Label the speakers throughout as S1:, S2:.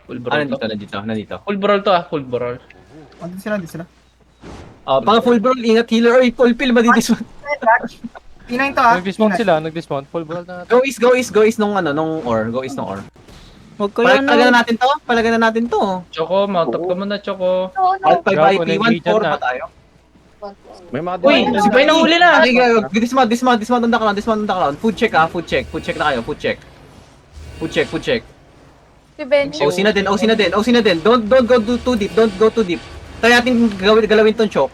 S1: Full brawl to.
S2: Nandito.
S1: Full brawl to full brawl.
S3: Andun sila, andun sila.
S2: Pang full brawl, ingat healer, oy, full pill, madidismount.
S3: Inayin to ah.
S4: Nag-dismount sila, nag-dismount. Full brawl na natin.
S2: Go east nung ore, go east nung ore.
S5: Huwag kayo
S2: Palagan na natin to.
S1: Choco, mount up ka muna, Choco.
S2: Alt 5
S4: Gago,
S2: IP, 1-4
S4: nag-lead
S2: pa
S4: na.
S2: tayo.
S6: May mga
S1: Uy, si Bay nahuli na!
S2: Okay, dismount on the ground. Food check na kayo, food check. Food check.
S7: Si Benji.
S2: OC na din. Don't go too deep. Try natin galawin tong choke.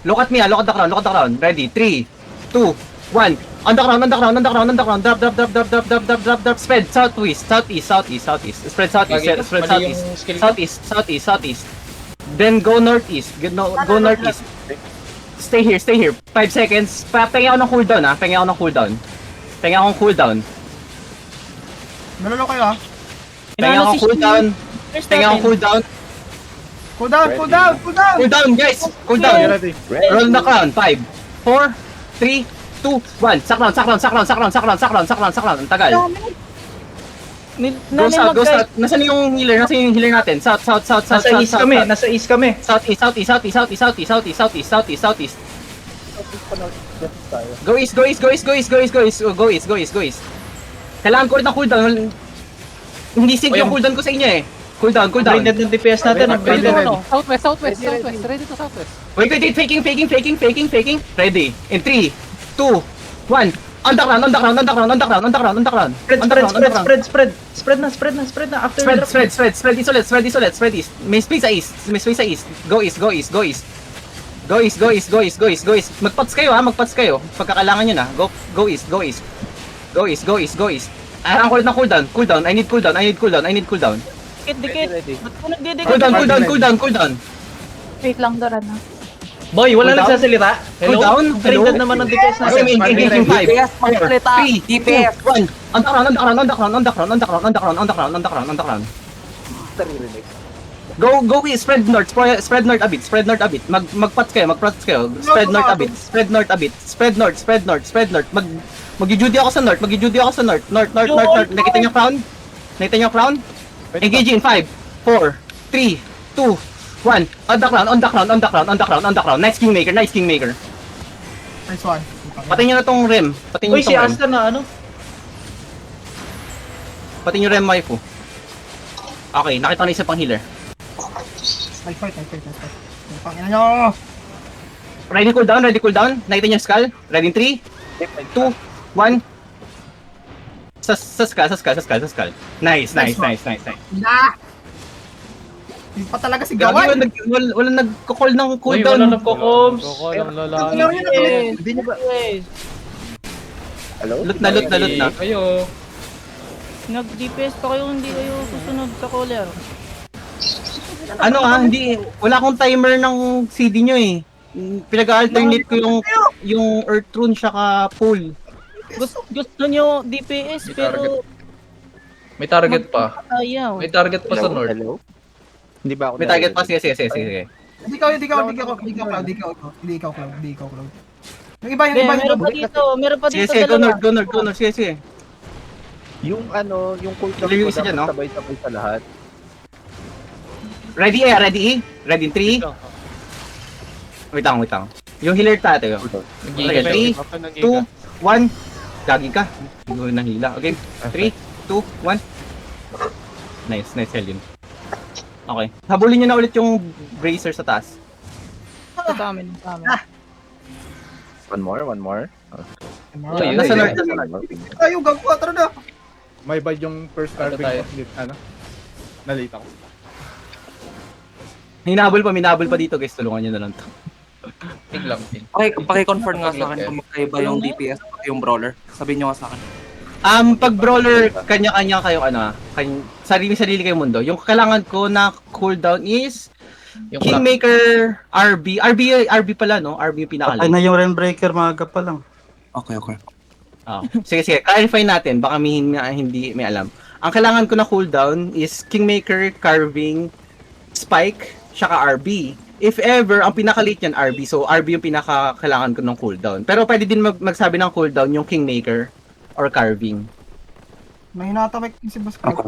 S2: Look at me, look at the crown. Ready, 3, 2, 1. On the crown. Drop. Spread southeast. Spread southeast. Then go northeast. Go northeast. Stay here. 5 seconds. Pengen ako ng cooldown.
S3: Nalolo kayo ah.
S2: Pengen ako cooldown. Cool down, guys. Roll the crown. 5, 4, 3, 2, 1. Sakrown. Ang tagal. Go south. Nasaan yung healer natin? South.
S1: Nasa east kami.
S2: Southeast. Go east. Kailangan ko ulit ng cooldown. Hindi sync yung cooldown ko sa inyo eh. Cooldown.
S1: Upgraded ng DPS natin. Upgraded.
S4: Southwest. Ready to southwest.
S2: Wait. Faking. Ready. In 3, 2, 1. On the ground.
S1: Spread na. After
S2: Spread east. May space sa east. Go east. Magpats kayo. Pagkakailangan nyo na. Go east. Ayan ko ulit ng cooldown. I need cooldown.
S5: Dikit. Ba't ko nagdidikit?
S2: Cooldown.
S7: Wait lang, Doran na.
S1: Boy, wala
S2: Cooldown?
S1: nagsasalita.
S2: Cooldown?
S1: Upgraded naman ng DPS natin.
S2: Engaging 5,
S5: DPS,
S2: 4, 3,
S5: DPS.
S2: 2, 1. On the ground. Go east, spread north a bit. Magpats kayo. Spread north a bit. Mag-judy ako sa north. North. Nakita niyo crown? Engaging 5, 4, 3, 2, 1. On the crown. Nice kingmaker.
S3: Nice one.
S2: Patayin niyo na tong rem.
S1: Uy, si Asta na ano?
S2: Patayin niyo rem waifu. Okay, nakita ko na isa pang healer.
S3: Nice fight. Pangina nyo!
S2: Ready cooldown. Nakita niyo yung skull? Ready in 3, 2, 1. Sa skull. Nice.
S3: Na! Hindi pa talaga si
S2: Gagi,
S3: Gawan.
S2: walang nagko-call ng
S1: Uy,
S2: cooldown.
S1: wala nagko-coms.
S4: Koko lang
S3: Ilaw
S4: lalaki.
S3: nyo na kami.
S6: Hindi niyo ba? Hello?
S2: Lut na.
S1: Kayo.
S5: Nag-DPS pa kayo, hindi kayo susunod sa caller.
S2: Wala akong timer ng CD nyo eh. Pinag-alternate ko yung Earth Rune saka pool.
S5: Gusto nyo DPS, pero
S1: May target pa.
S5: ayaw.
S1: May target pa sa north.
S6: Hello? Hindi ba ako
S2: May target pa,
S6: narinig?
S2: sige.
S3: Hindi ikaw, Cloud. Yung iba,
S5: Meron pa dito
S2: Sige, go
S5: dalawa.
S2: north, sige.
S6: Yung yung cooldown
S2: Yung
S6: ko
S2: isa dyan, no?
S6: dapat sabay-sabay sa lahat.
S2: Ready in 3, wait lang. Yung healer tayo. Okay, 3, 2, 1. Gagi ka. Gawin ng hila. Okay, 3, 2, 1. Nice, Helium. Okay. Habulin nyo na ulit yung bracer sa taas.
S5: Sa amin.
S6: One more.
S1: Uy,
S2: Nasa
S1: yun.
S2: north.
S3: Ayaw, gawa, tara na.
S8: May bad yung first
S1: Ano tayo?
S8: carving nalita ko.
S2: Minabol pa dito guys. Tulungan nyo na lang to.
S1: Ping lang, ping.
S9: Okay, paki-confirm nga sa akin kung magkaiba yung DPS at yung brawler. Sabihin nyo nga sa akin.
S2: Pag brawler, kanya-kanya kayo sarili-sarili kayong mundo. Yung kailangan ko na cooldown is
S1: Yung
S2: Kingmaker, RB pala no? RB yung pinakalit.
S10: Ay na yung Rainbreaker, maaga pa lang.
S9: Okay.
S2: Sige, clarify natin. Baka hindi may alam. Ang kailangan ko na cooldown is Kingmaker, Carving, Spike, saka RB. If ever, ang pinakalit yan RB. So, RB yung pinaka-kailangan ko ng cooldown. Pero pwede din magsabi ng cooldown yung Kingmaker or Carving.
S3: May hinatamay si Boss Cloud.